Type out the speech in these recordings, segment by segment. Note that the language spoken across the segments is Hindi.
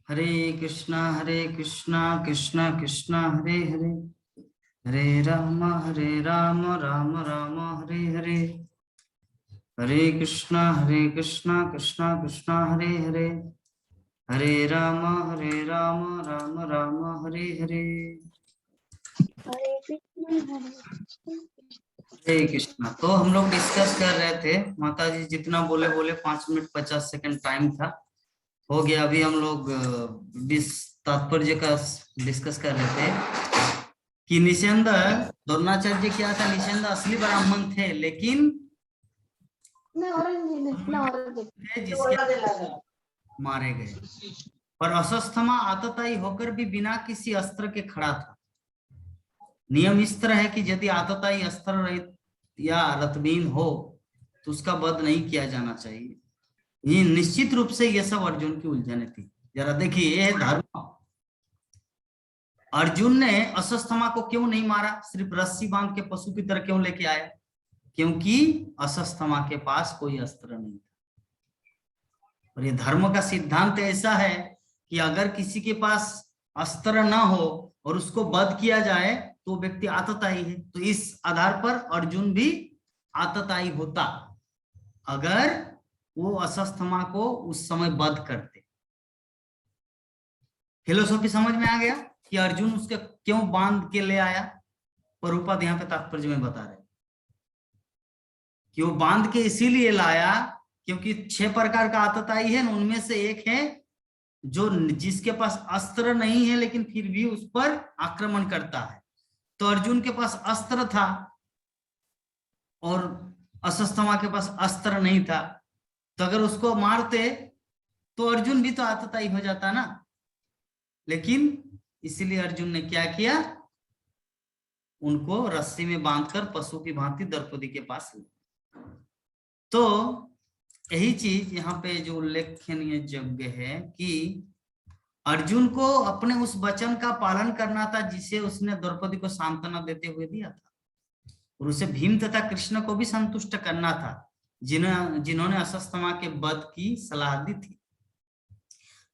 हरे कृष्णा कृष्णा कृष्णा हरे हरे, हरे राम राम राम हरे हरे, हरे कृष्णा कृष्णा कृष्णा हरे हरे, हरे राम राम राम हरे हरे। हरे कृष्णा। तो हम लोग डिस्कस कर रहे थे, माता जी जितना बोले बोले, 5 मिनट 50 सेकंड टाइम था, हो गया। अभी हम लोग तात्पर्य का डिस्कस कर रहे थे कि निषेध द्रोणाचार्य क्या था। निषेध असली ब्राह्मण थे, लेकिन जिसके मारे गए। और अश्वत्थामा आततायी होकर भी बिना किसी अस्त्र के खड़ा था। नियम इस तरह है कि यदि आततायी अस्त्र रहित या रतबीन हो तो उसका वध नहीं किया जाना चाहिए। ये निश्चित रूप से ये सब अर्जुन की उलझने थी। जरा देखिए, ये है धर्म। अर्जुन ने अश्वत्थामा को क्यों नहीं मारा, सिर्फ रस्सी बांध के पशु की तरह क्यों लेके आया? क्योंकि अश्वत्थामा के पास कोई अस्त्र नहीं था। और ये धर्म का सिद्धांत ऐसा है कि अगर किसी के पास अस्त्र ना हो और उसको वध किया जाए तो व्यक्ति आततायी है। तो इस आधार पर अर्जुन भी आततायी होता अगर वो अश्वत्थामा को उस समय वध करते। फिलोसॉफी समझ में आ गया कि अर्जुन उसके क्यों बांध के ले आया। प्रभुपाद यहाँ पे तात्पर्य में बता रहे कि वो बांध के इसीलिए लाया क्योंकि 6 प्रकार का आततायी है, उनमें से एक है जो जिसके पास अस्त्र नहीं है लेकिन फिर भी उस पर आक्रमण करता है। तो अर्जुन के पास अस्त्र था और अश्वत्थामा के पास अस्त्र नहीं था, तो अगर उसको मारते तो अर्जुन भी तो आततायी हो जाता ना। लेकिन इसीलिए अर्जुन ने क्या किया, उनको रस्सी में बांधकर पशु की भांति द्रौपदी के पास ले। तो यही चीज यहाँ पे जो उल्लेखनीय योग्य है कि अर्जुन को अपने उस वचन का पालन करना था जिसे उसने द्रौपदी को सांत्वना देते हुए दिया था, और उसे भीम तथा कृष्ण को भी संतुष्ट करना था जिन्होंने अश्वत्थामा के वध की सलाह दी थी।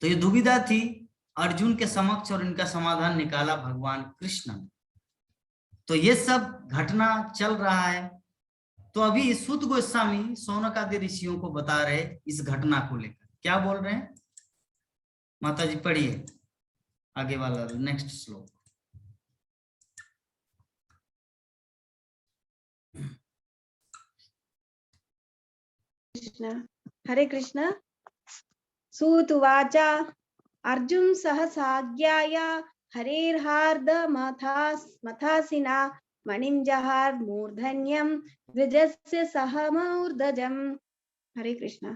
तो ये दुविधा थी अर्जुन के समक्ष और इनका समाधान निकाला भगवान कृष्ण ने। तो ये सब घटना चल रहा है। तो अभी सूत गोस्वामी शौनक आदि ऋषियों को बता रहे इस घटना को लेकर। क्या बोल रहे हैं माता जी? पढ़िए आगे वाला नेक्स्ट श्लोक। हरे कृष्ण। सूत उवाच अर्जुन सहसाज्ञाय हरेर्हार्द मथासिना मणिं जहार मूर्धन्यं द्विजस्य सहमूर्धजम्। हरे कृष्ण।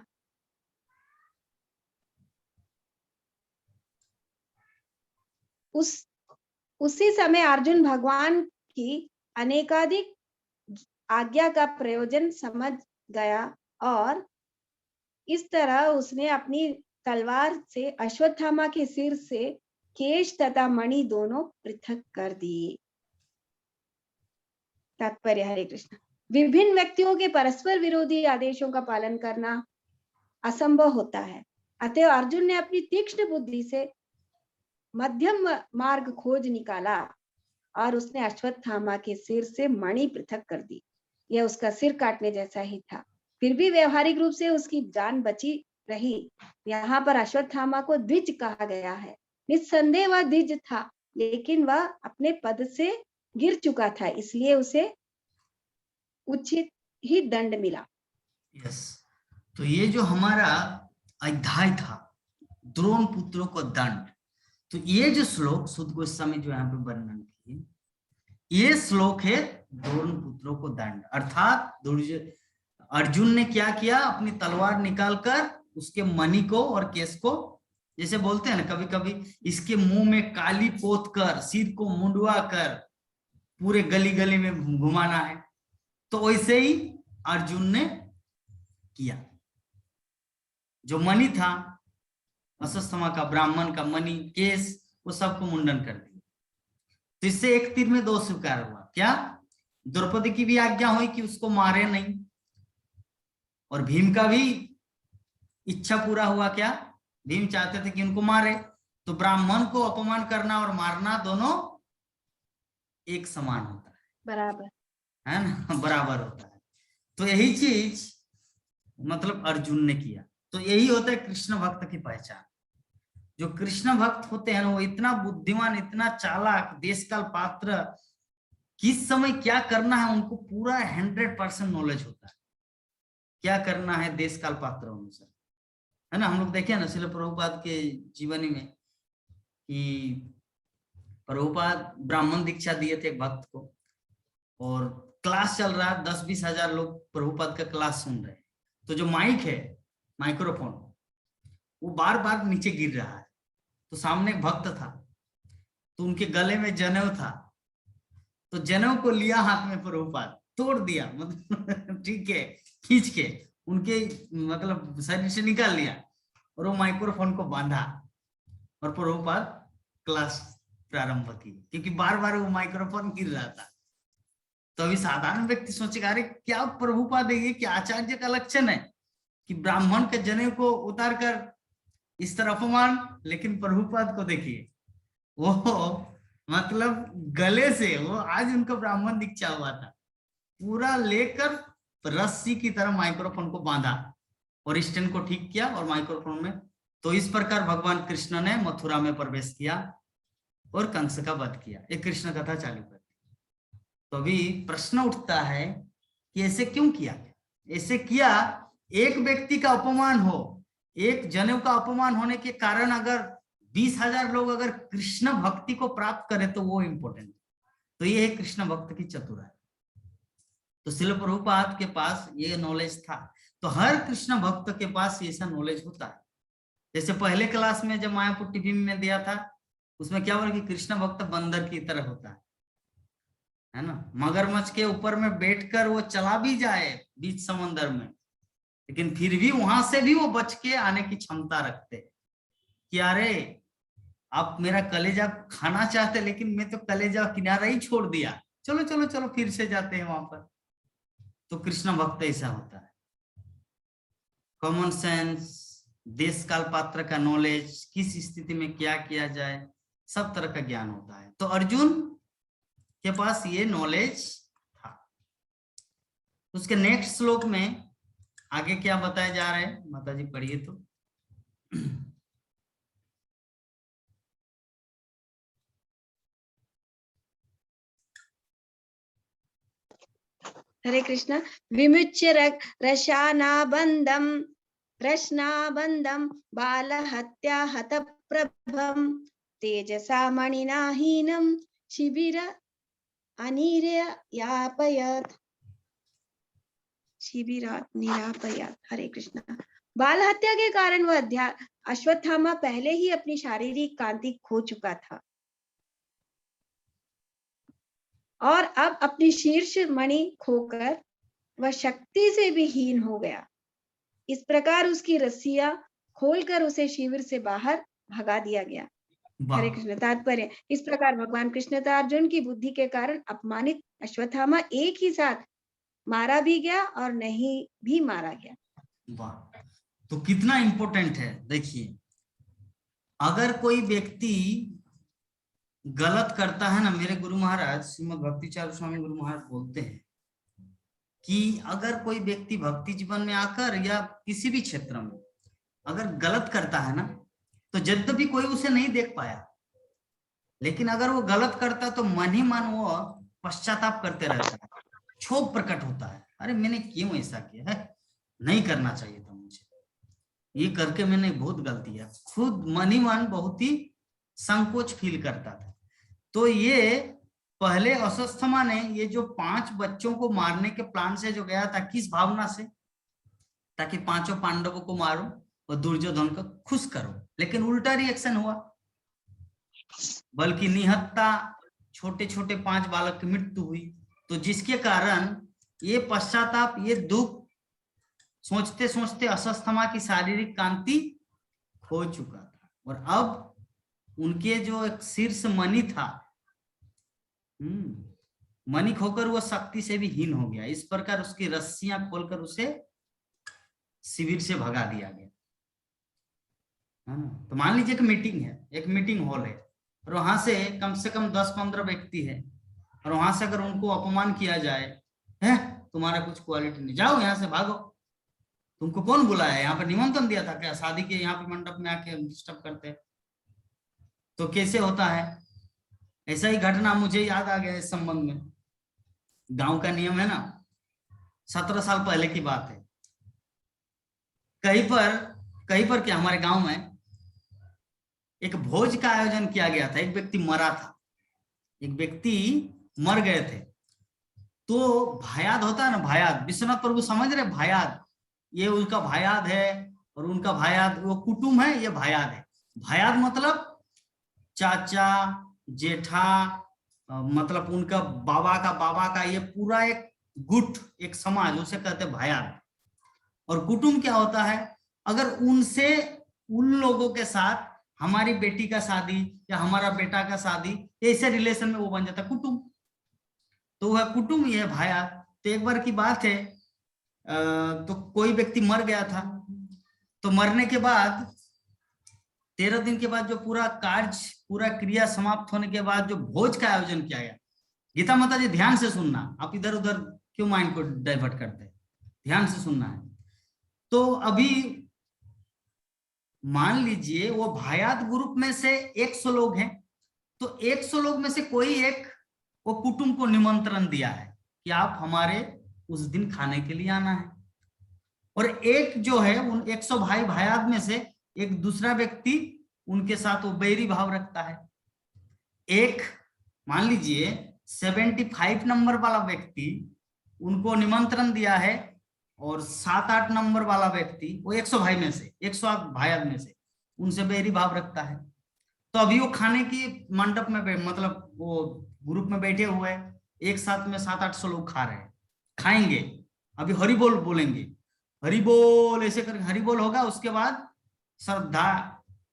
उसी समय अर्जुन भगवान की अनेकाधिक आज्ञा का प्रयोजन समझ गया और इस तरह उसने अपनी तलवार से अश्वत्थामा के सिर से केश तथा मणि दोनों पृथक कर दिए। तात्पर्य। हरे कृष्ण। विभिन्न व्यक्तियों के परस्पर विरोधी आदेशों का पालन करना असंभव होता है, अतः अर्जुन ने अपनी तीक्ष्ण बुद्धि से मध्यम मार्ग खोज निकाला और उसने अश्वत्थामा के सिर से मणि पृथक कर दी। यह उसका सिर काटने जैसा ही था, फिर भी व्यवहारिक रूप से उसकी जान बची रही। यहाँ पर अश्वत्थामा को द्विज कहा गया है। निस्संदेह वह द्विज था, लेकिन वह अपने पद से गिर चुका था, इसलिए उसे उचित ही दंड मिला। यस। तो ये जो हमारा अध्याय था द्रोण पुत्रों को दंड, तो ये जो श्लोक सूत गोस्वामी जो यहाँ पे वर्णन किए, ये श्लोक है द्रोण पुत्रों को दंड। अर्थात अर्जुन ने क्या किया, अपनी तलवार निकालकर उसके मणि को और केस को, जैसे बोलते हैं ना कभी कभी, इसके मुंह में काली पोत कर, सिर को मुंडवा कर पूरे गली गली में घुमाना है, तो वैसे ही अर्जुन ने किया। जो मणि था अश्वत्थामा का, ब्राह्मण का मणि, केस, वो सबको मुंडन कर दिया। तो इससे एक तीर में दो शिकार हुआ। क्या? द्रौपदी की भी आज्ञा हुई कि उसको मारे नहीं, और भीम का भी इच्छा पूरा हुआ। क्या? भीम चाहते थे कि उनको मारे, तो ब्राह्मण को अपमान करना और मारना दोनों एक समान होता है, बराबर। है ना, बराबर होता है। तो यही चीज मतलब अर्जुन ने किया। तो यही होता है कृष्ण भक्त की पहचान। जो कृष्ण भक्त होते हैं ना, वो इतना बुद्धिमान, इतना चालाक, देश काल पात्र, किस समय क्या करना है उनको पूरा 100% नॉलेज होता है, क्या करना है देश काल पात्र अनुसार, है ना। हम लोग देखे ना श्रील प्रभुपाद के जीवनी में कि प्रभुपाद ब्राह्मण दीक्षा दिए थे एक भक्त को, और क्लास चल रहा है, 10-20 हजार लोग प्रभुपाद का क्लास सुन रहे हैं। तो जो माइक है, माइक्रोफोन, वो बार बार नीचे गिर रहा है। तो सामने एक भक्त था, तो उनके गले में जनेऊ था, तो जनेऊ को लिया हाथ में प्रभुपाद, तोड़ दिया, मतलब ठीक है, खींच के उनके मतलब शरीर से निकाल लिया, और वो माइक्रोफोन को बांधा, और प्रभुपाद क्लास प्रारंभ की, क्योंकि बार बार वो माइक्रोफोन गिर रहा था। तो अभी साधारण व्यक्ति सोचेगा, अरे क्या प्रभुपाद है, ये क्या आचार्य का लक्षण है कि ब्राह्मण के जनेऊ को उतार कर इस तरह अपमान। लेकिन प्रभुपाद को देखिए, वो मतलब गले से, वो आज उनका ब्राह्मण दीक्षा हुआ था, पूरा लेकर रस्सी की तरह माइक्रोफोन को बांधा और स्टैंड को ठीक किया और माइक्रोफोन में। तो इस प्रकार भगवान कृष्ण ने मथुरा में प्रवेश किया और कंस का वध किया। एक कृष्ण कथा चालू कर। तो अभी प्रश्न उठता है कि ऐसे क्यों किया? ऐसे किया, एक व्यक्ति का अपमान हो, एक जनेऊ का अपमान होने के कारण अगर 20,000 लोग अगर कृष्ण भक्ति को प्राप्त करें तो वो इंपॉर्टेंट। तो ये है कृष्ण भक्त की चतुराई। तो श्रील प्रभुपाद के पास ये नॉलेज था, तो हर कृष्ण भक्त के पास ऐसा नॉलेज होता है। जैसे पहले क्लास में जब मायापुर टीवी में दिया था, उसमें क्या बोला कि कृष्ण भक्त बंदर की तरह होता है ना, मगरमच्छ के ऊपर में बैठकर वो चला भी जाए बीच समंदर में, लेकिन फिर भी वहां से भी वो बच के आने की क्षमता रखते कि अरे आप मेरा कलेजा खाना चाहते, लेकिन मैं तो कलेजा किनारा ही छोड़ दिया, चलो चलो चलो फिर से जाते हैं वहां पर। तो कृष्ण भक्त ऐसा होता है, कॉमन सेंस, देश काल पात्र का नॉलेज, किस स्थिति में क्या किया जाए, सब तरह का ज्ञान होता है। तो अर्जुन के पास ये नॉलेज था। उसके नेक्स्ट श्लोक में आगे क्या बताया जा रहा है, माता जी पढ़िए तो। हरे कृष्ण। विमुच्य रशनाबंधम बालहत्या हत प्रभम तेजसा मणिना हीनम शिबिर अनिर्यापयत्। शिबिरात निरापयत्। हरे कृष्ण। बाल हत्या के कारण वह अश्वत्थामा पहले ही अपनी शारीरिक कांति खो चुका था और अब अपनी शीर्ष मणि खोकर वह शक्ति से भी हीन हो गया। इस प्रकार उसकी रस्सियां खोलकर उसे शिविर से बाहर भगा दिया गया। हरे कृष्ण। तात्पर्य, इस प्रकार भगवान कृष्ण तथा अर्जुन की बुद्धि के कारण अपमानित अश्वत्थामा एक ही साथ मारा भी गया और नहीं भी मारा गया। वाह, तो कितना इंपॉर्टेंट है। देखिए, अगर कोई व्यक्ति गलत करता है ना, मेरे गुरु महाराज श्रीमद भक्ति चारू स्वामी गुरु महाराज बोलते हैं कि अगर कोई व्यक्ति भक्ति जीवन में आकर या किसी भी क्षेत्र में अगर गलत करता है ना, तो यद्यपि कोई उसे नहीं देख पाया, लेकिन अगर वो गलत करता तो मन ही मन वो पश्चाताप करते रहता है, क्षोभ प्रकट होता है, अरे मैंने क्यों ऐसा किया है, नहीं करना चाहिए था मुझे, ये करके मैंने बहुत गलती है, खुद मन ही मन बहुत ही संकोच फील करता था। तो ये पहले अश्वत्थामा ने ये जो 5 बच्चों को मारने के प्लान से जो गया था, किस भावना से, ताकि 5 पांडवों को मारो और दुर्योधन को खुश करो, लेकिन उल्टा रिएक्शन हुआ, बल्कि निहत्ता छोटे छोटे 5 बालक की मृत्यु हुई। तो जिसके कारण ये पश्चाताप, ये दुख सोचते सोचते अश्वत्थामा की शारीरिक कांति खो चुका था, और अब उनके जो एक शीर्ष मणि था, मणि खोकर वो शक्ति से भी हीन हो गया। इस प्रकार उसकी रस्सियां खोलकर उसे शिविर से भगा दिया गया, है ना। तो मान लीजिए कि मीटिंग है, एक मीटिंग हॉल है, और वहां से कम 10-15 व्यक्ति है, और वहां से अगर उनको अपमान किया जाए, है तुम्हारा कुछ क्वालिटी नहीं, जाओ यहाँ से, भागो, तुमको कौन बुलाया, यहाँ पर निमंत्रण दिया था क्या, शादी के यहाँ पे मंडप में आके डिस्टर्ब करते, तो कैसे होता है। ऐसा ही घटना मुझे याद आ गया इस संबंध में। गांव का नियम है ना, 17 साल पहले की बात है, कहीं पर क्या, हमारे गांव में एक भोज का आयोजन किया गया था, एक व्यक्ति मरा था, एक व्यक्ति मर गए थे। तो भायाद होता है ना, भायाद, विश्वनाथ प्रभु समझ रहे, भायाद, ये उनका भायाद है, और उनका भायाद, वो कुटुंब है, ये भायाद है। भायाद मतलब चाचा, जेठा, मतलब उनका बाबा का ये पूरा एक गुट, एक समाज, उसे कहते हैं भायाद। और कुटुंब क्या होता है, अगर उनसे, उन लोगों के साथ हमारी बेटी का शादी या हमारा बेटा का शादी, ऐसे रिलेशन में वो बन जाता है कुटुंब, तो वह कुटुंब ही है भाया। तो एक बार की बात है, तो कोई व्यक्ति मर गया था, तो मरने के बाद 13 दिन के बाद जो पूरा कार्य, पूरा क्रिया समाप्त होने के बाद जो भोज का आयोजन किया गया, गीता माता जी ध्यान से सुनना, आप इधर उधर क्यों माइंड को डाइवर्ट करते हैं, ध्यान से सुनना है। तो अभी मान लीजिए वो भायात ग्रुप में से 100 लोग हैं, तो 100 लोग में से कोई एक वो कुटुंब को निमंत्रण दिया है कि आप हमारे उस दिन खाने के लिए आना है, और एक जो है उन 100 भाई भायात में से एक दूसरा व्यक्ति उनके साथ वो बैरी भाव रखता है। एक मान लीजिए 75 नंबर वाला व्यक्ति उनको निमंत्रण दिया है, और 7-8 नंबर वाला व्यक्ति, वो 100 भाई में से, 108 भाई में से, उनसे बैरी भाव रखता है। तो अभी वो खाने की मंडप में, मतलब वो ग्रुप में बैठे हुए, एक साथ में 700-800 लोग खा रहे हैं, खाएंगे, अभी हरि बोल बोलेंगे, हरि बोल ऐसे करके हरि बोल होगा, उसके बाद श्रद्धा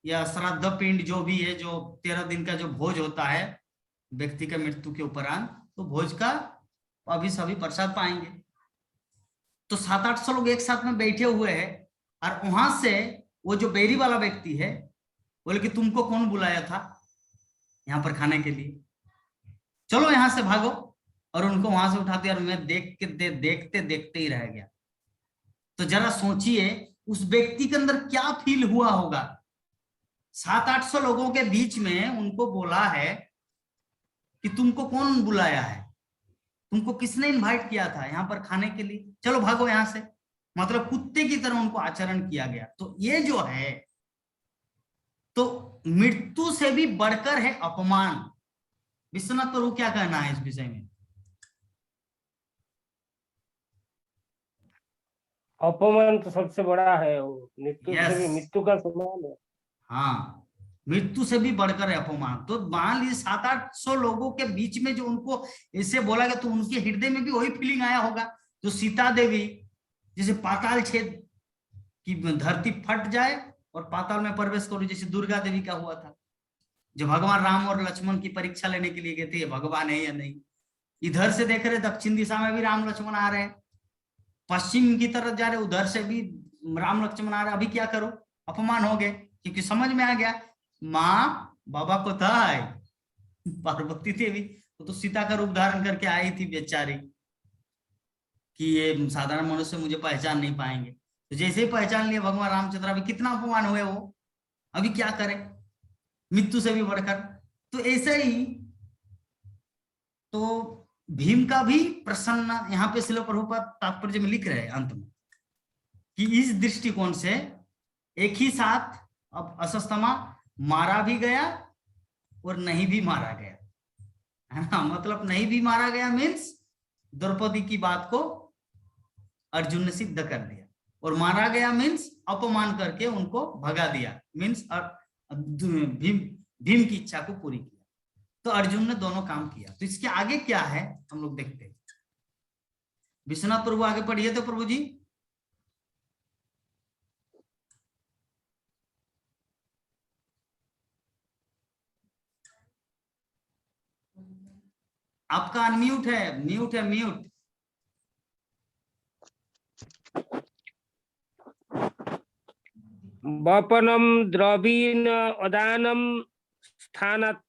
या श्राद्ध पिंड जो भी है, जो 13 दिन का जो भोज होता है व्यक्ति का मृत्यु के उपरांत, तो भोज का अभी सभी प्रसाद पाएंगे। तो 700-800 लोग एक साथ में बैठे हुए हैं, और वहां से वो जो बेरी वाला व्यक्ति है बोले कि तुमको कौन बुलाया था यहाँ पर खाने के लिए, चलो यहाँ से भागो, और उनको वहां से उठा दिया, और मैं देखते देखते ही रह गया। तो जरा सोचिए उस व्यक्ति के अंदर क्या फील हुआ होगा, 700-800 लोगों के बीच में उनको बोला है कि तुमको कौन बुलाया है, तुमको किसने इनवाइट किया था यहाँ पर खाने के लिए, चलो भागो यहाँ से, मतलब कुत्ते की तरह उनको आचरण किया गया। तो ये जो है, तो मृत्यु से भी बढ़कर है अपमान। विश्वनाथ प्रभु क्या कहना है इस विषय में? अपमान तो सबसे बड़ा है, वो मृत्यु से भी, यस, मृत्यु का समान है। हाँ, मृत्यु से भी बढ़कर है अपमान। तो मान लीजिए 700-800 लोगों के बीच में जो उनको ऐसे बोला गया, तो उनके हृदय में भी वही फीलिंग आया होगा जो सीता देवी, जैसे पाताल छेद की धरती फट जाए और पाताल में प्रवेश करो, जैसे दुर्गा देवी का हुआ था, जो भगवान राम और लक्ष्मण की परीक्षा लेने के लिए गए थे, भगवान है या नहीं। इधर से देख रहे दक्षिण दिशा में भी राम लक्ष्मण आ रहे हैं, पश्चिम की तरफ जा रहे उधर से भी राम लक्ष्मण आ रहे, अभी क्या करो, अपमान हो गए, क्योंकि समझ में आ गया माँ बाबा को था पार्वती देवी, तो सीता का रूप धारण करके आई थी बेचारी, कि ये साधारण मनुष्य मुझे पहचान नहीं पाएंगे। तो जैसे ही पहचान लिया भगवान रामचंद्र, अभी कितना अपमान हुए वो, अभी क्या करें, मृत्यु से भी बढ़कर। तो ऐसे ही तो भीम का भी प्रसन्न, यहाँ पे श्रील प्रभुपाद तात्पर्य में लिख रहे हैं अंत में, कि इस दृष्टिकोण से एक ही साथ अब अश्वत्थामा मारा भी गया और नहीं भी मारा गया, है ना। मतलब नहीं भी मारा गया मीन्स द्रौपदी की बात को अर्जुन ने सिद्ध कर दिया, और मारा गया मीन्स अपमान करके उनको भगा दिया, मीन्स भीम की इच्छा को पूरी किया। तो अर्जुन ने दोनों काम किया। तो इसके आगे क्या है हम लोग देखते हैं। विश्वनाथ प्रभु आगे पढ़िए तो प्रभु जी। आपका अनम्यूट है, म्यूट है, म्यूट। वपनम द्रवीण अदानम स्थानत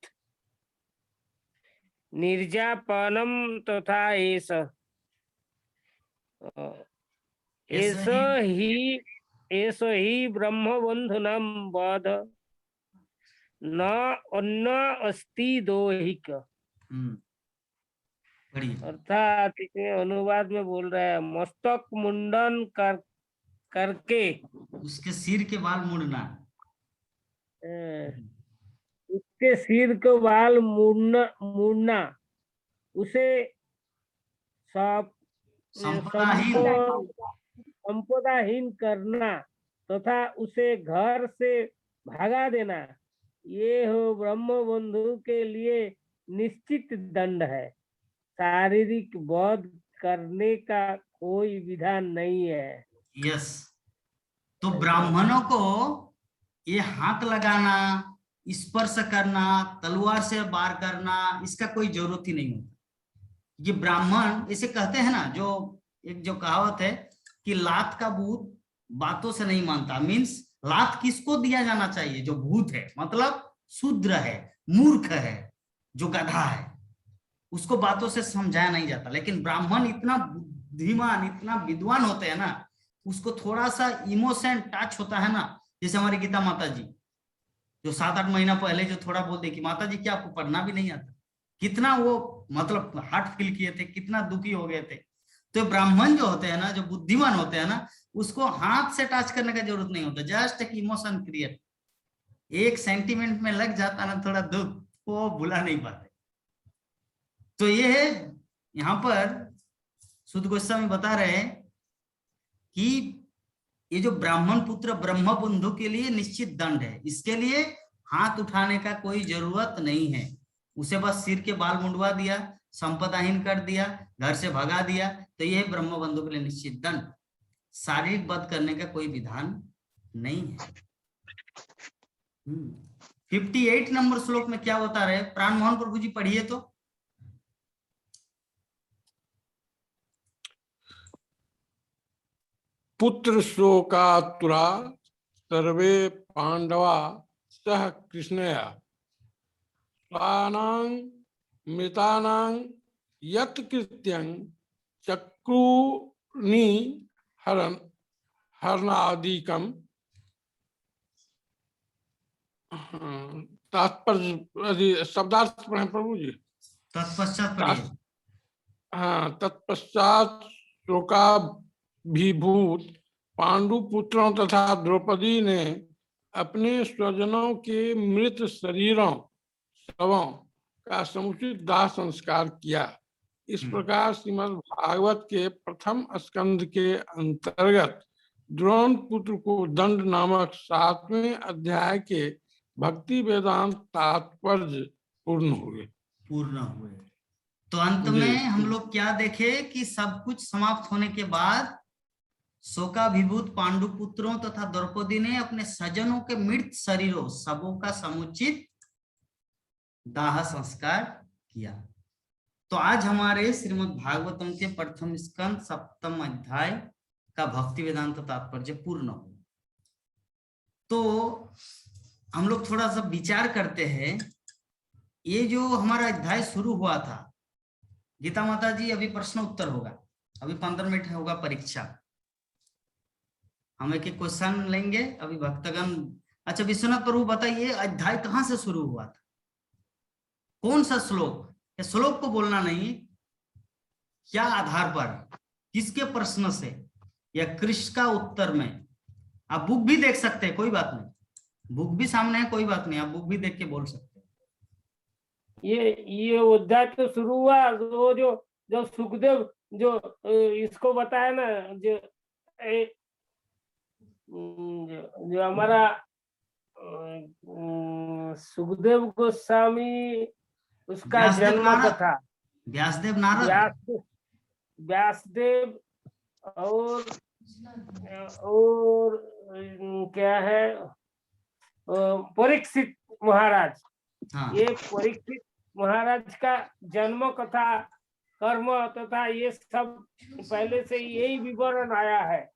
निर्जापनम तथा एष एष ही ब्रह्मबंधुनम वध न अन्न अस्ति दोहिक। अर्थात इसमें अनुवाद में बोल रहा है मस्तक मुंडन करके उसके सिर के बाल मुड़ना, उसके सिर के बाल मुड़ना उसे संपदाहीन करना तथा उसे घर से भगा देना, ये हो ब्रह्म बंधु के लिए निश्चित दंड है। शारीरिक वध करने का कोई विधान नहीं है। यस, तो ब्राह्मणों को ये हाथ लगाना, स्पर्श करना, तलवार से वार करना, इसका कोई जरूरत ही नहीं होता। ये ब्राह्मण इसे कहते हैं ना, जो एक जो कहावत है कि लात का भूत बातों से नहीं मानता, मीन्स लात किसको दिया जाना चाहिए? जो भूत है, मतलब शूद्र है, मूर्ख है, जो गधा है, उसको बातों से समझाया नहीं जाता। लेकिन ब्राह्मण इतना बुद्धिमान, इतना विद्वान होते हैं ना, उसको थोड़ा सा इमोशन टच होता है ना। जैसे हमारी गीता माता जी जो 7-8 महीना पहले जो थोड़ा बोलते कि माता जी क्या आपको पढ़ना भी नहीं आता, कितना वो मतलब हार्ट फील किए थे, कितना दुखी हो गए थे। तो ब्राह्मण जो होते हैं ना, जो बुद्धिमान होते हैं ना, उसको हाथ से टच करने का जरूरत नहीं होता, जस्ट एक इमोशन क्रिएट, एक सेंटिमेंट में लग जाता ना थोड़ा दुख, वो भुला नहीं पाते। तो ये है यहाँ पर शुद्ध गोस्वामी बता रहे हैं कि ये जो ब्राह्मण पुत्र ब्रह्म बंधु के लिए निश्चित दंड है, इसके लिए हाथ उठाने का कोई जरूरत नहीं है। उसे बस सिर के बाल मुंडवा दिया, संपदाहीन कर दिया, घर से भगा दिया, तो यह ब्रह्म बंधु के लिए निश्चित दंड। शारीरिक वध करने का कोई विधान नहीं है। 58 नंबर श्लोक में क्या बता रहे? प्राण मोहन प्रभु जी पढ़िए तो। पुत्र शोकातुरा सर्वे पांडवा सह कृष्णया स्वानां मृतानां यत् कृत्यं चक्रुनि हरणादिकं। तात्पर्य शब्दार्थ पढ़ें प्रभु जी। तत्पश्चात पढ़िए। हाँ, तत्पश्चात शोकाभिभूत पांडु पुत्रों तथा द्रौपदी ने अपने स्वजनों के मृत शरीरों शवों का समुचित दाह संस्कार किया। इस प्रकार श्रीमद् भागवत के प्रथम स्कंद के अंतर्गत द्रोण पुत्र को दंड नामक 7वें अध्याय के भक्ति वेदांत तात्पर्य पूर्ण हुए। तो अंत में हम लोग क्या देखे कि सब कुछ समाप्त होने के बाद शोकाभिभूत पांडु पुत्रों तथा द्रौपदी ने अपने स्वजनों के मृत शरीरों सबों का समुचित दाह संस्कार किया। तो आज हमारे श्रीमद् भागवतम के प्रथम स्कंद 7वें अध्याय का भक्ति वेदांत तात्पर्य पूर्ण हो। तो हम लोग थोड़ा सा विचार करते हैं, ये जो हमारा अध्याय शुरू हुआ था, गीता माता जी अभी प्रश्न उत्तर होगा, अभी 15 मिनट होगा परीक्षा, हम एक एक क्वेश्चन लेंगे अभी भक्तगण। अच्छा विश्वनाथ प्रभु बताइए, अध्याय कहाँ से शुरू हुआ था? कौन सा श्लोक? श्लोक को बोलना नहीं, क्या आधार पर, किसके प्रश्न से, या कृष्ण का उत्तर में? आप बुक भी देख सकते हैं, कोई बात नहीं, बुक भी सामने है, कोई बात नहीं, आप बुक भी देख के बोल सकते हैं। ये अध्याय तो शुरू हुआ वो जो सुखदेव जो इसको बताया ना, जो हमारा सुखदेव गोस्वामी, उसका जन्म कथा, व्यासदेव नारद, व्यासदेव और क्या है, परीक्षित महाराज। हाँ। ये परीक्षित महाराज का जन्म कथा, कर्म तथा ये सब पहले से यही विवरण आया है।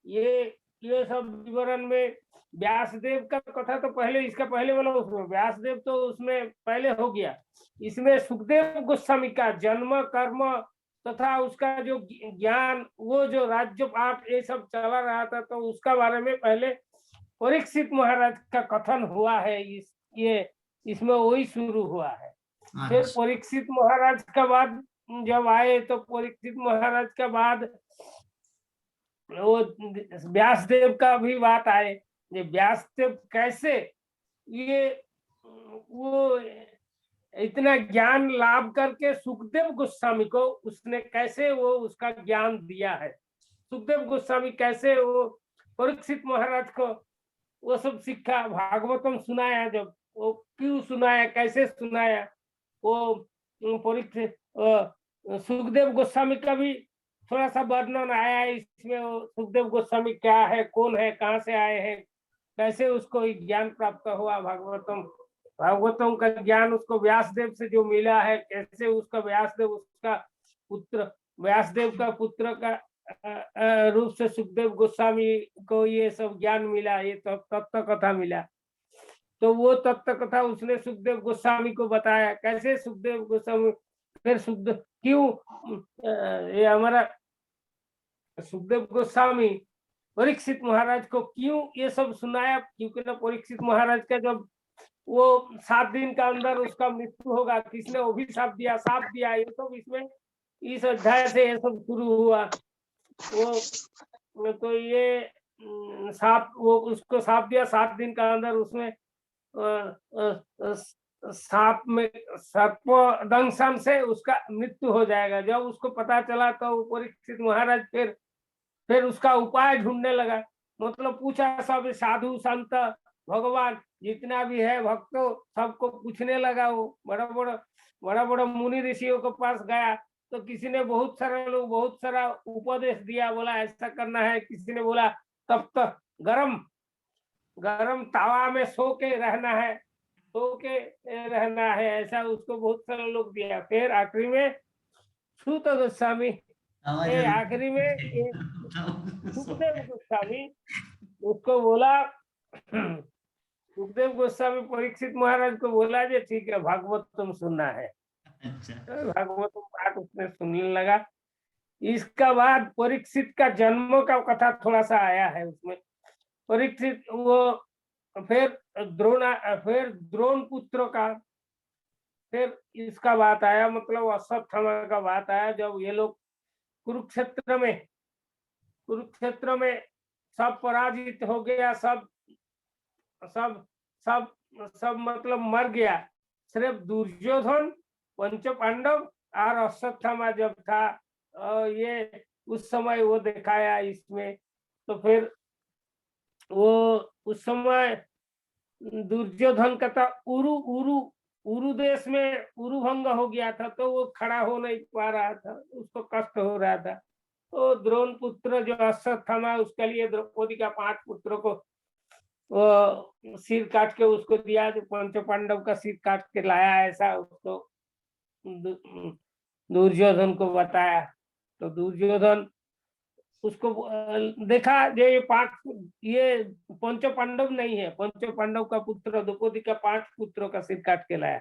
ये ये सब विवरण में व्यासदेव का कथा तो पहले, इसका पहले वाला उसमें व्यासदेव तो उसमें पहले हो गया। इसमें सुखदेव गोस्वामी का जन्म, कर्म तथा उसका जो ज्ञान, वो जो राज्य पाठ ये सब चला रहा था, तो उसका बारे में पहले परीक्षित महाराज का कथन हुआ है। इसमें वही शुरू हुआ है। फिर अच्छा, परीक्षित महाराज का बाद जब आए, तो परीक्षित महाराज का बाद वो व्यासदेव का भी बात आए। ये व्यासदेव कैसे ये वो इतना ज्ञान लाभ करके सुखदेव गोस्वामी को उसने कैसे वो उसका ज्ञान दिया है। सुखदेव गोस्वामी कैसे वो परीक्षित महाराज को वो सब शिक्षा भागवतम सुनाया, जब वो क्यों सुनाया, कैसे सुनाया, वो परीक्षित सुखदेव गोस्वामी का भी थोड़ा सा वर्णन आया है इसमें। सुखदेव गोस्वामी क्या है, कौन है, कहाँ से आए हैं, कैसे उसको ज्ञान प्राप्त हुआ। भागवतम का ज्ञान उसको व्यासदेव से जो मिला है, कैसे उसका व्यासदेव उसका पुत्र, व्यासदेव का पुत्र का रूप से सुखदेव गोस्वामी को ये सब ज्ञान मिला, ये तत्व कथा मिला। तो वो तत्व कथा उसने सुखदेव गोस्वामी को बताया, कैसे सुखदेव गोस्वामी, फिर सुखदेव क्यों ये हमारा सुखदेव गोस्वामी परीक्षित महाराज को क्यों ये सब सुनाया, क्योंकि ना परीक्षित महाराज का जब वो 7 दिन का अंदर उसका मृत्यु होगा, किसने अभिशाप दिया, साप दिया, ये सब इसमें इस अध्याय से ये सब शुरू हुआ। वो तो ये साप, वो उसको साप दिया, 7 दिन का अंदर उसमें सांप में सर्प दंशन से उसका मृत्यु हो जाएगा। जब उसको पता चला तो परीक्षित महाराज फिर उसका उपाय ढूंढने लगा। मतलब पूछा, सब साधु संत भगवान जितना भी है भक्तों सबको पूछने लगा। वो बड़ा बड़ा मुनि ऋषियों के पास गया, तो किसी ने बहुत सारा उपदेश दिया, बोला ऐसा करना है। किसी ने बोला तब तक गरम तावा में सो के रहना है, ऐसा उसको बहुत सारे लोग दिया। फिर आखिरी में सूत गोस्वामी, आखिरी में सुखदेव गोस्वामी उसको बोला, सुखदेव गोस्वामी परीक्षित महाराज को बोला जे ठीक है भागवतम सुनना है। भागवतम पाठ उसने सुनने लगा। इसका बाद परीक्षित का जन्म का कथा थोड़ा सा आया है उसमें। परीक्षित वो फिर द्रोण पुत्र का फिर इसका बात आया, मतलब अश्वत्थामा का बात आया। जब ये लोग कुरुक्षेत्र में सब पराजित हो गया, सब मतलब मर गया, सिर्फ दुर्योधन, पंच पांडव और अश्वत्थामा जब था, ये उस समय वो दिखाया इसमें। तो फिर वो उस समय दुर्योधन का था उरु देश में उरुभंग हो गया था, तो वो खड़ा हो नहीं पा रहा था, उसको कष्ट हो रहा था। तो द्रोण पुत्र जो अश्वत्थामा, उसके लिए द्रौपदी का 5 पुत्रों को वो सिर काट के उसको दिया, जो पंच पांडव का सिर काट के लाया, ऐसा उसको दुर्योधन को बताया। तो दुर्योधन उसको देखा ये 5 ये पंच पांडव नहीं है, पंच पांडव का पुत्र द्रौपदी का 5 पुत्रों का सिर काट के लाया।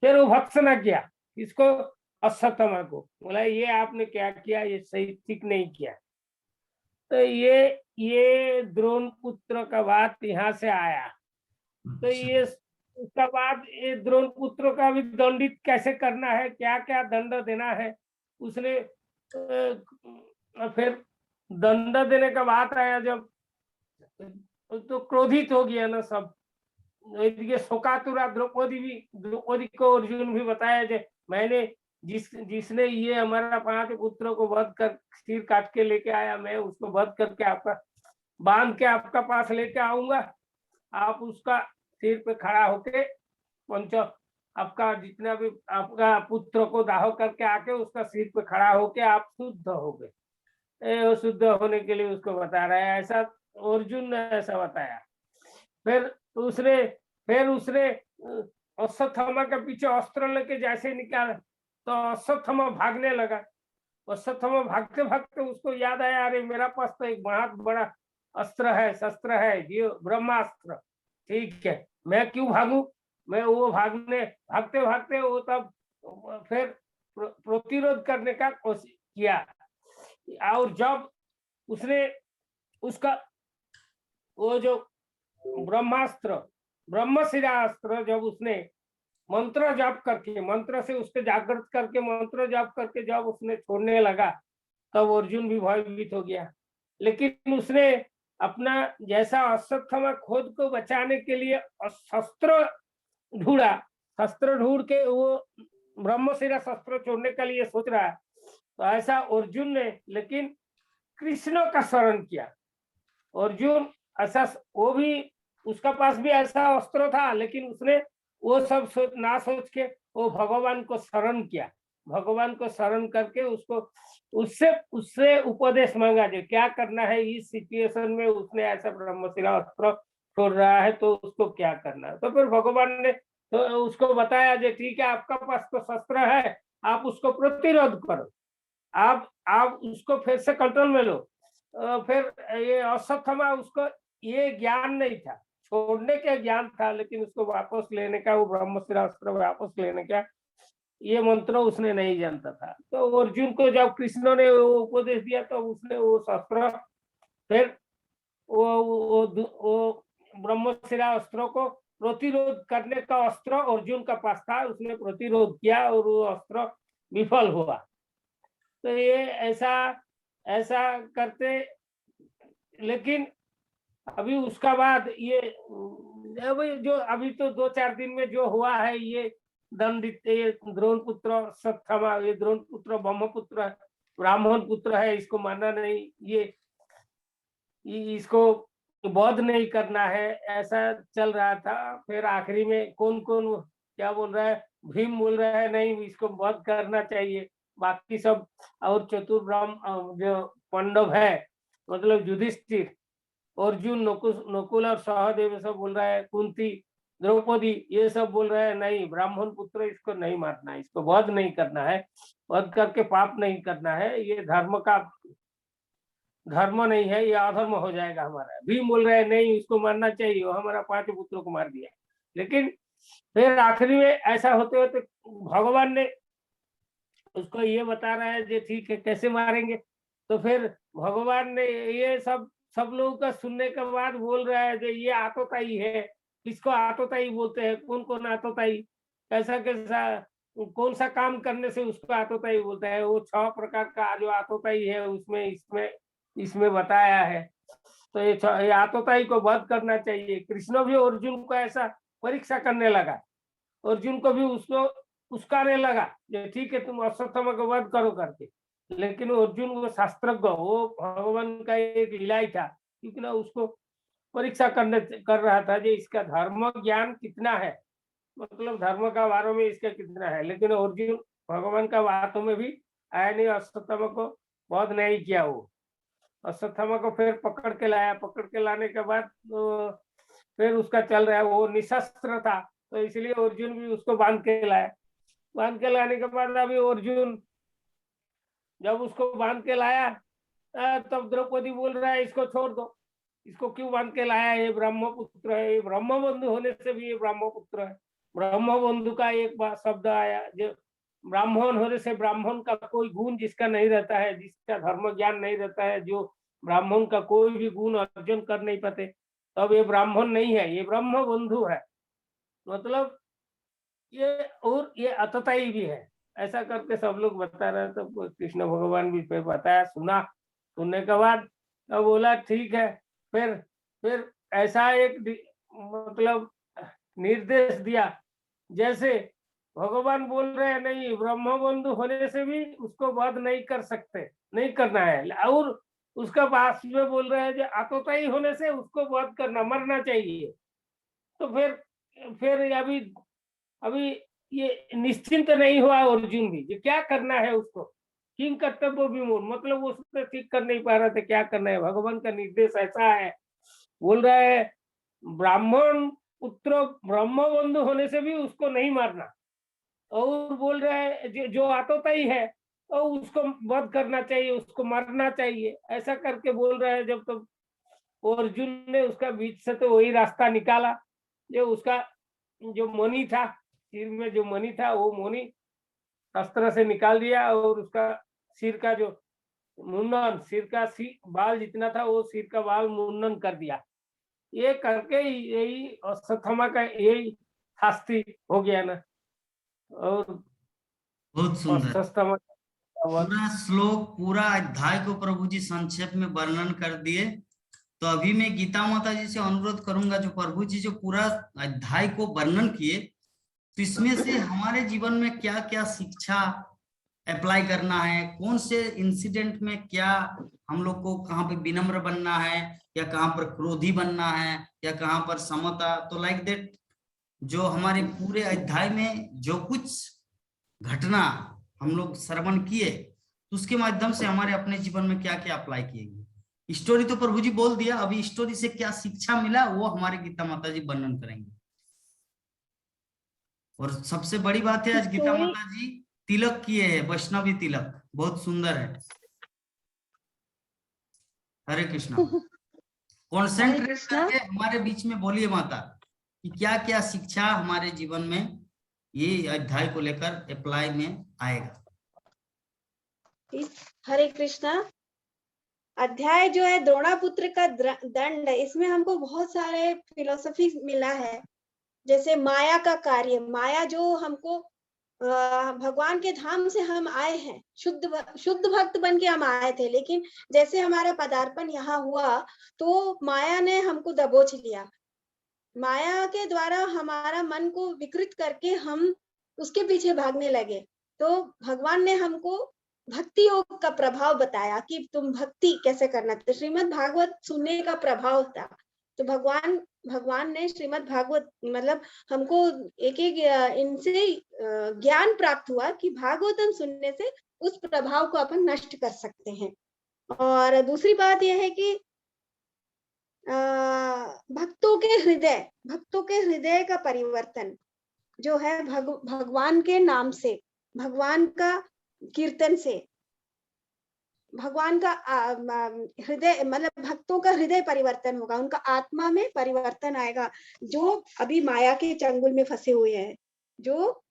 फिर वो भत्सना किया इसको, अश्वत्थामा को बोला ये आपने क्या किया, ये सही ठीक नहीं किया। तो ये द्रोण पुत्र का बात यहाँ से आया। तो ये उसका बाद ये द्रोण पुत्र का भी दंडित कैसे करना है, क्या क्या दंड देना है, उसने फिर दंड देने का बात आया। जब तो क्रोधित हो गया ना सब, शोकातुरा द्रौपदी को अर्जुन भी बताया जे मैंने जिसने ये हमारा 5 पुत्रों को वध कर सिर काट के लेके आया, मैं उसको वध करके आपका बांध के आपका पास लेके आऊंगा। आप उसका सिर पे खड़ा होके आपका जितना भी आपका पुत्र को दाह करके आके उसका सिर पे खड़ा होके आप शुद्ध हो गए। शुद्ध होने के लिए उसको बता रहा है, ऐसा अर्जुन ने ऐसा बताया। फिर उसने अश्वत्थामा के पीछे अस्त्र लेके जैसे निकाला, तो अश्वत्थामा भागने लगा। अश्वत्थामा भागते भागते उसको याद आया, अरे मेरा पास तो एक बहुत बड़ा अस्त्र है, शस्त्र है, ये ब्रह्मास्त्र, ठीक है, मैं क्यों भागूं? मैं वो भागते भागते वो तब फिर प्रतिरोध करने का कोशिश किया, और जब उसने उसका वो जो ब्रह्मास्त्र, ब्रह्मशिरास्त्र, जब उसने मंत्र जाप करके, मंत्र से उसके जागृत करके, मंत्र जाप करके जब उसने छोड़ने लगा, तब अर्जुन भी भयभीत हो गया। लेकिन उसने अपना जैसा अश्वत्थामा खुद को बचाने के लिए शस्त्र ढूंढा, शस्त्र ढूंढ के वो ब्रह्मशिरा शस्त्र छोड़ने के लिए सोच रहा है, तो ऐसा अर्जुन ने लेकिन कृष्ण का शरण किया। अर्जुन ऐसा, वो भी उसका पास भी ऐसा अस्त्र था, लेकिन उसने वो सब सोच के वो भगवान को शरण किया, भगवान को शरण करके उसको उससे उपदेश मांगा, जो क्या करना है इस सिचुएशन में। उसने ऐसा ब्रह्मशिरा अस्त्र छोड़ रहा है तो उसको क्या करना है, तो फिर भगवान ने तो उसको बताया, जो ठीक है, आपका पास तो शस्त्र है, आप उसको प्रतिरोध करो, आप उसको फिर से कंट्रोल में लो। फिर ये अश्वत्थामा, उसको ये ज्ञान नहीं था, छोड़ने का ज्ञान था, लेकिन उसको वापस लेने का, वो ब्रह्मशिरा अस्त्र वापस लेने का ये मंत्र उसने नहीं जानता था। तो अर्जुन को जब कृष्ण ने वो उपदेश दिया, तो उसने वो शस्त्र फिर वो ब्रह्मशिरा अस्त्र को प्रतिरोध करने का अस्त्र अर्जुन का पास था, उसने प्रतिरोध किया और वो अस्त्र विफल हुआ। तो ये ऐसा करते, लेकिन अभी उसका बाद ये अभी जो अभी तो 2-4 दिन में जो हुआ है, ये दंडित, ये द्रोण पुत्र अश्वत्थामा, ये द्रोण पुत्र ब्रह्मपुत्र ब्राह्मण पुत्र है, इसको मानना नहीं, ये इसको वध नहीं करना है, ऐसा चल रहा था। फिर आखिरी में कौन क्या बोल रहा है, भीम बोल रहा है नहीं, इसको वध करना चाहिए, बाकी सब और चतुर्ब्रह्म जो पांडव है, मतलब युधिष्ठिर, अर्जुन, नकुल और सहदेव सब बोल रहा है, कुंती, द्रौपदी, ये सब बोल रहे हैं नहीं, ब्राह्मण पुत्र इसको नहीं मारना है, इसको वध नहीं करना है, वध करके पाप नहीं करना है, ये धर्म नहीं है, ये अधर्म हो जाएगा हमारा। भीम बोल रहे हैं नहीं, इसको मारना चाहिए, वो हमारा 5 पुत्रों को मार दिया। लेकिन फिर आखिरी में ऐसा होते होते भगवान ने उसको ये बता रहा है, जो ठीक है कैसे मारेंगे। तो फिर भगवान ने ये सब लोगों का सुनने के बाद बोल रहा है, जो ये आतोताई है, किसको आतोताई बोलते हैं, कौन आतोताई, कैसा कौन सा काम करने से उसको आतोताई बोलता है। वो 6 प्रकार का जो आतोताई है उसमें इसमें बताया है। तो ये आतोताई को वध करना चाहिए। कृष्ण भी अर्जुन को ऐसा परीक्षा करने लगा, अर्जुन को भी उसको उसकाने लगा, ठीक है तुम अश्वत्थामा को वध करो करके। लेकिन अर्जुन वो शास्त्रज्ञ, वो भगवान का एक लीला ही था, क्योंकि ना उसको परीक्षा कर रहा था, जो इसका धर्म ज्ञान कितना है, मतलब धर्म का बारे में इसका कितना है। लेकिन अर्जुन भगवान का बातों में भी आया नहीं, अश्वत्थामा को वध नहीं किया। वो अश्वत्थामा को फिर पकड़ के लाया, पकड़ के लाने के बाद तो फिर उसका चल रहा है, वो निशस्त्र था, तो इसलिए अर्जुन भी उसको बांध के लाया। बांध के लाने के बाद अभी अर्जुन जब उसको बांध के लाया, तब द्रौपदी बोल रहा है इसको छोड़ दो, इसको क्यों बांध के लाया, ये ब्रह्मपुत्र है, ये ब्रह्म बंधु होने से भी ये ब्रह्मपुत्र है। ब्रह्म बंधु का एक शब्द आया, जो ब्राह्मण होने से ब्राह्मण का कोई गुण जिसका नहीं रहता है, जिसका धर्म ज्ञान नहीं रहता है, जो ब्राह्मण का कोई भी गुण अर्जन कर नहीं पाते, तब ये ब्राह्मण नहीं है, ये ब्रह्म बंधु है। मतलब ये, और ये अतताई भी है, ऐसा करके सब लोग बता रहे। तो कृष्ण भगवान भी पे बताया, सुनने के बाद तो बोला ठीक है। फिर ऐसा एक मतलब निर्देश दिया, जैसे भगवान बोल रहे हैं नहीं, ब्रह्म बंधु होने से भी उसको वध नहीं कर सकते, नहीं करना है, और उसका पास में बोल रहे हैं जो आतोताई होने से उसको वध करना, मरना चाहिए। तो फिर अभी ये निश्चिंत नहीं हुआ अर्जुन भी, जो क्या करना है उसको, किंग कर्तव्य विमूढ़, मतलब वो उससे ठीक कर नहीं पा रहा था क्या करना है। भगवान का निर्देश ऐसा है, बोल रहा है ब्राह्मण पुत्र ब्रह्म बंधु होने से भी उसको नहीं मारना, और बोल रहा है जो आतोताई है और उसको वध करना चाहिए, उसको मारना चाहिए, ऐसा करके बोल रहा है। जब तक और अर्जुन ने उसका बीच से तो वही रास्ता निकाला, जो उसका जो मणि था, सिर में जो मणि था वो मणि अस्त्र से निकाल दिया, और उसका सिर का जो मुंडन, सिर का बाल जितना था वो सिर का बाल मुंडन कर दिया। ये करके यही अश्वत्थामा का यही शास्त्री हो गया ना। और बहुत सुंदर। अश्वत्थामा पूरा श्लोक, पूरा अध्याय को प्रभु जी संक्षेप में वर्णन कर दिए। तो अभी मैं गीता माता जी से अनुरोध करूंगा, जो प्रभु जी जो पूरा अध्याय को वर्णन किए, तो इसमें से हमारे जीवन में क्या क्या शिक्षा अप्लाई करना है, कौन से इंसिडेंट में क्या हम लोग को कहाँ पे विनम्र बनना है, या कहाँ पर क्रोधी बनना है, या कहाँ पर समता। तो लाइक दैट जो हमारे पूरे अध्याय में जो कुछ घटना हम लोग श्रवण किए, तो उसके माध्यम से हमारे अपने जीवन में क्या क्या अप्लाई किएंगे। स्टोरी तो प्रभु जी बोल दिया, अभी स्टोरी से क्या शिक्षा मिला वो हमारे गीता माता जी वर्णन करेंगे। और सबसे बड़ी बात है, आज गीता माता जी तिलक किए हैं, वैष्णवी तिलक, बहुत सुंदर है। हरे कृष्णा। कॉन्सेंट्रेट करके हमारे बीच में बोलिए माता कि क्या क्या शिक्षा हमारे जीवन में ये अध्याय को लेकर अप्लाई में आएगा। हरे कृष्णा। अध्याय जो है द्रोणापुत्र का दंड, इसमें हमको बहुत सारे फिलोसफी मिला है। जैसे माया का कार्य, माया जो हमको भगवान के धाम से हम आए हैं, शुद्ध भक्त बन के हम आए थे, लेकिन जैसे हमारा पदार्पण यहाँ हुआ तो माया ने हमको दबोच लिया। माया के द्वारा हमारा मन को विकृत करके हम उसके पीछे भागने लगे। तो भगवान ने हमको भक्ति योग का प्रभाव बताया कि तुम भक्ति कैसे करना। तो श्रीमद् भागवत सुनने का प्रभाव था। तो भगवान ने श्रीमद् भागवत मतलब हमको एक इनसे ज्ञान प्राप्त हुआ कि भागवतम सुनने से उस प्रभाव को अपन नष्ट कर सकते हैं। और दूसरी बात यह है कि भक्तों के हृदय का परिवर्तन जो है भगवान के नाम से, भगवान का कीर्तन से, भगवान का हृदय मतलब भक्तों का हृदय परिवर्तन होगा, उनका आत्मा में परिवर्तन आएगा। जो अभी माया के चंगुल में फंसे हुए हैं, जो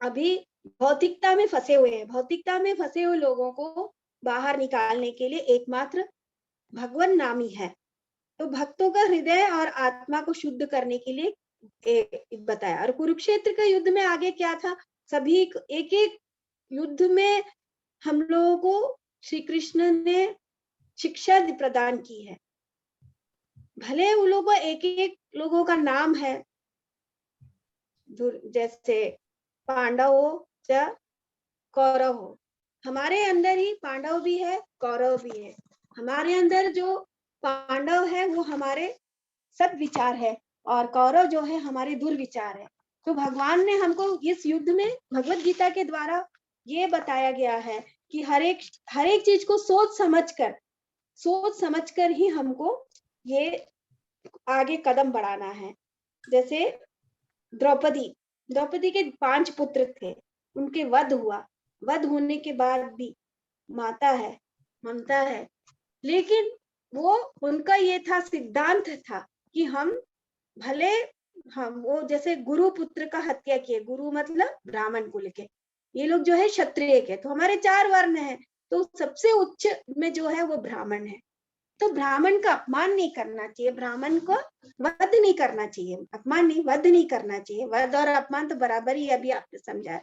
अभी भौतिकता में फंसे हुए हैं, भौतिकता में फंसे हुए लोगों को बाहर निकालने के लिए एकमात्र भगवान नाम ही है। तो भक्तों का हृदय और आत्मा को शुद्ध करने के लिए बताया। और कुरुक्षेत्र के युद्ध में आगे क्या था, सभी एक एक युद्ध में हम लोगों को श्री कृष्ण ने शिक्षा प्रदान की है। भले उन लोगों एक एक लोगों का नाम है, जैसे पांडव हो या कौरव हो, हमारे अंदर ही पांडव भी है, कौरव भी है। हमारे अंदर जो पांडव है वो हमारे सद विचार है, और कौरव जो है हमारे दुर्विचार है। तो भगवान ने हमको इस युद्ध में भगवत गीता के द्वारा ये बताया गया है कि हर एक चीज को सोच समझकर ही हमको ये आगे कदम बढ़ाना है। जैसे द्रौपदी के 5 पुत्र थे, उनके वध हुआ, वध होने के बाद भी माता है, ममता है, लेकिन वो उनका ये था, सिद्धांत था कि हम भले हम वो जैसे गुरु पुत्र का हत्या किए, गुरु मतलब ब्राह्मण कुल के, ये लोग जो है क्षत्रिय के, तो हमारे 4 वर्ण हैं, तो सबसे उच्च में जो है वो ब्राह्मण है। तो ब्राह्मण का अपमान नहीं करना चाहिए, ब्राह्मण को वध नहीं करना चाहिए, अपमान नहीं, वध नहीं करना चाहिए। वध और अपमान तो बराबर ही, अभी आपने समझाया,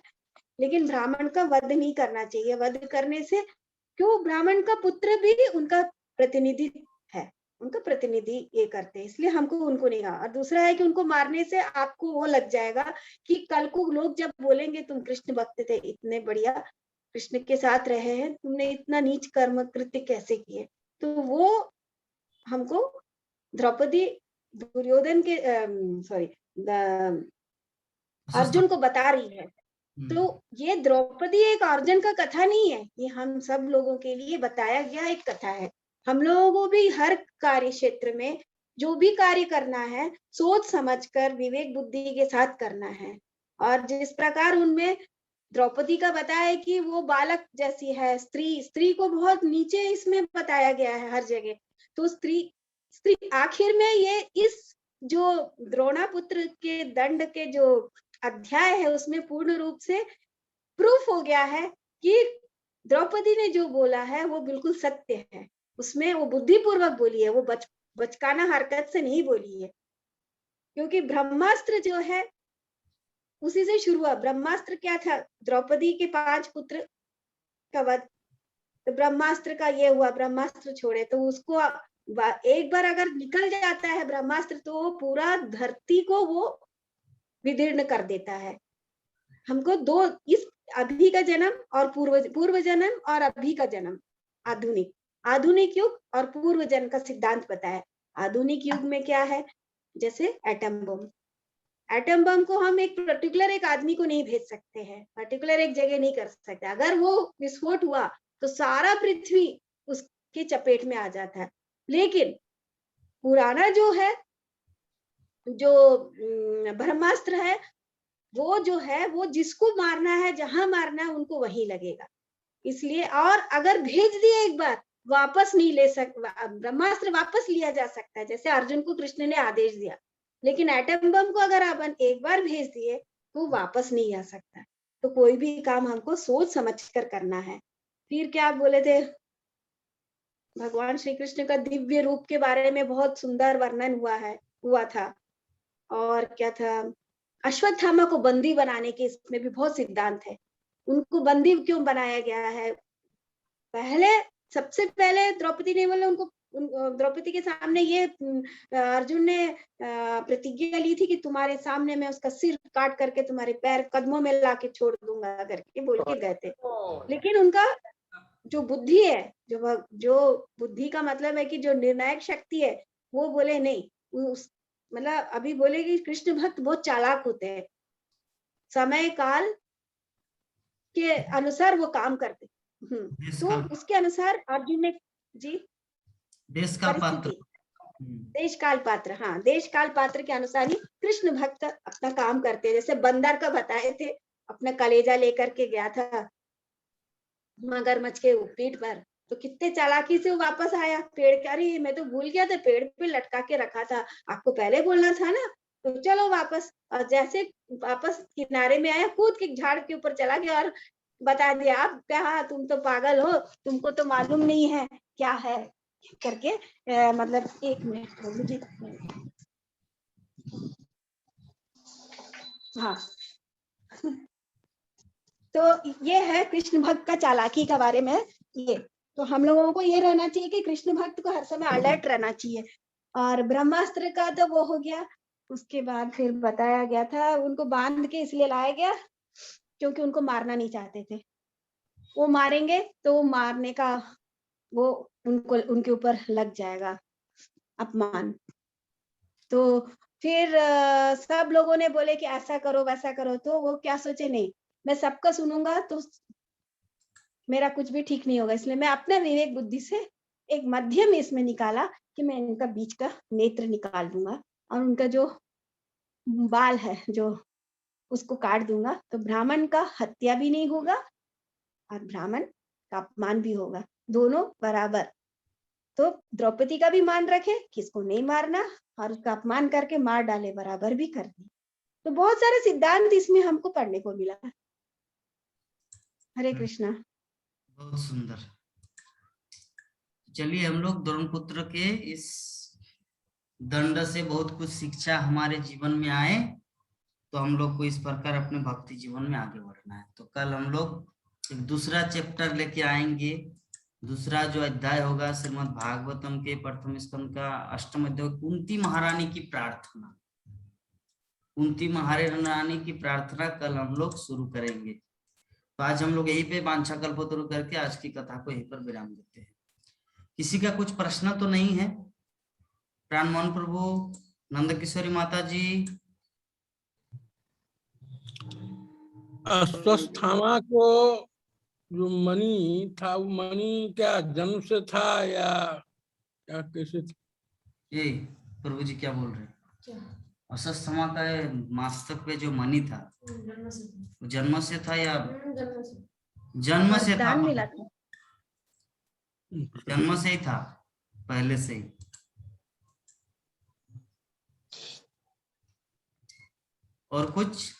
लेकिन ब्राह्मण का वध नहीं करना चाहिए। वध करने से क्यों, ब्राह्मण का पुत्र भी उनका प्रतिनिधि है, उनका प्रतिनिधि ये करते हैं, इसलिए हमको उनको नहीं कहा। और दूसरा है कि उनको मारने से आपको वो लग जाएगा कि कल को लोग जब बोलेंगे तुम कृष्ण भक्त थे, इतने बढ़िया कृष्ण के साथ रहे हैं, तुमने इतना नीच कर्म कृत्य कैसे किए। तो वो हमको द्रौपदी दुर्योधन के अर्जुन को बता रही है। तो ये द्रौपदी एक अर्जुन का कथा नहीं है, ये हम सब लोगों के लिए बताया गया एक कथा है। हम लोगों को भी हर कार्य क्षेत्र में जो भी कार्य करना है सोच समझकर विवेक बुद्धि के साथ करना है। और जिस प्रकार उनमें द्रौपदी का बताया कि वो बालक जैसी है, स्त्री को बहुत नीचे इसमें बताया गया है हर जगह। तो स्त्री आखिर में ये इस जो द्रोणापुत्र के दंड के जो अध्याय है उसमें पूर्ण रूप से प्रूफ हो गया है कि द्रौपदी ने जो बोला है वो बिल्कुल सत्य है। उसमें वो बुद्धिपूर्वक बोली है, वो बचकाना हरकत से नहीं बोली है। क्योंकि ब्रह्मास्त्र जो है उसी से शुरू हुआ। ब्रह्मास्त्र क्या था? द्रौपदी के 5 पुत्र का वध। तो ब्रह्मास्त्र का ये हुआ, ब्रह्मास्त्र छोड़े तो उसको एक बार अगर निकल जाता है ब्रह्मास्त्र तो वो पूरा धरती को वो विदीर्ण कर देता है। हमको दो, इस अभी का जन्म और पूर्व जन्म और अभी का जन्म, आधुनिक युग और पूर्व जन्म का सिद्धांत पता है। आधुनिक युग में क्या है? जैसे एटम बम को हम एक पर्टिकुलर एक आदमी को नहीं भेज सकते हैं, पर्टिकुलर एक जगह नहीं कर सकते। अगर वो विस्फोट हुआ तो सारा पृथ्वी उसके चपेट में आ जाता है। लेकिन पुराना जो है, जो ब्रह्मास्त्र है, वो जो है वो जिसको मारना है, जहां मारना है उनको वहीं लगेगा। इसलिए और अगर भेज दिए एक बार, वापस नहीं ले सकता। ब्रह्मास्त्र वापस लिया जा सकता है, जैसे अर्जुन को कृष्ण ने आदेश दिया। लेकिन एटम बम को अगर अपन एक बार भेज दिए तो वापस नहीं आ सकता। तो कोई भी काम हमको सोच समझ कर करना है। फिर क्या बोले थे? भगवान श्री कृष्ण का दिव्य रूप के बारे में बहुत सुंदर वर्णन हुआ था। और क्या था? अश्वत्थामा को बंदी बनाने के इसमें भी बहुत सिद्धांत है। उनको बंदी क्यों बनाया गया है? सबसे पहले द्रौपदी ने बोला उनको, द्रौपदी के सामने ये अर्जुन ने प्रतिज्ञा ली थी कि तुम्हारे सामने मैं उसका सिर काट करके तुम्हारे पैर कदमों में लाके छोड़ दूंगा करके बोल के गए थे। लेकिन उनका जो बुद्धि है, जो बुद्धि का मतलब है कि जो निर्णायक शक्ति है, वो बोले नहीं। मतलब अभी बोले कि कृष्ण भक्त बहुत चालाक होते हैं, समय काल के अनुसार वो काम करते। तो उसके अनुसार अर्जुन ने जी देश का पात्र, देश काल पात्र, हाँ देश काल पात्र के अनुसार ही कृष्ण भक्त अपना काम करते हैं। जैसे बंदर का बताए थे, अपना कलेजा लेकर के गया था मगरमच्छ के पीठ पर, तो कितने चालाकी से वो वापस आया। पेड़ के, अरे मैं तो भूल गया था, पेड़ पे लटका के रखा था, आपको पहले बोलना था ना, तो चलो वापस। और जैसे वापस किनारे में आया, कूद के झाड़ के ऊपर चला गया और बता दिया, आप क्या तुम तो पागल हो, तुमको तो मालूम नहीं है क्या है करके। मतलब 1 मिनट मुझे, हाँ तो ये है कृष्ण भक्त का चालाकी के बारे में। ये तो हम लोगों को ये रहना चाहिए कि कृष्ण भक्त को हर समय अलर्ट रहना चाहिए। और ब्रह्मास्त्र का तो वो हो गया। उसके बाद फिर बताया गया था उनको बांध के इसलिए लाया गया क्योंकि उनको मारना नहीं चाहते थे। वो मारेंगे तो मारने का वो उनको उनके ऊपर लग जाएगा अपमान। तो फिर सब लोगों ने बोले कि ऐसा करो वैसा करो, तो वो क्या सोचे, नहीं मैं सबका सुनूंगा तो मेरा कुछ भी ठीक नहीं होगा। इसलिए मैं अपने विवेक बुद्धि से एक मध्यम इसमें निकाला कि मैं इनका बीच का नेत्र निकाल दूंगा और उनका जो बाल है जो उसको काट दूंगा। तो ब्राह्मण का हत्या भी नहीं होगा और ब्राह्मण का अपमान भी होगा, दोनों बराबर। तो द्रौपदी का भी मान रखे, किसको नहीं मारना, और उसका अपमान करके मार डाले, बराबर भी कर दी। तो बहुत सारे सिद्धांत इसमें हमको पढ़ने को मिला। हरे कृष्णा। बहुत सुंदर। चलिए हम लोग द्रोणपुत्र के इस दंड से बहुत कुछ शिक्षा हमारे जीवन में आए, तो हम लोग को इस प्रकार अपने भक्ति जीवन में आगे बढ़ना है। तो कल हम लोग एक दूसरा चैप्टर लेके आएंगे। दूसरा जो अध्याय होगा श्रीमद् भागवतम के प्रथम स्कंद का 8वां अध्याय, कुंती महारानी की प्रार्थना। कुंती महारानी की प्रार्थना कल हम लोग शुरू करेंगे। तो आज हम लोग यहीं पे वांछा कल्पतरु करके आज की कथा को यहीं पर विराम देते हैं। किसी का कुछ प्रश्न तो नहीं है? प्राण मोहन प्रभु, नंद किशोरी माता जी। अश्वस्थामा को जो मणि था, वो मणि क्या जन्म से था या क्या कैसे था? ये प्रभु जी क्या बोल रहे हैं? अश्वस्थामा का मस्तक पे जो मणि था वो जन्म से था या जन्म से था? मिला था, जन्म से ही था, पहले से ही। और कुछ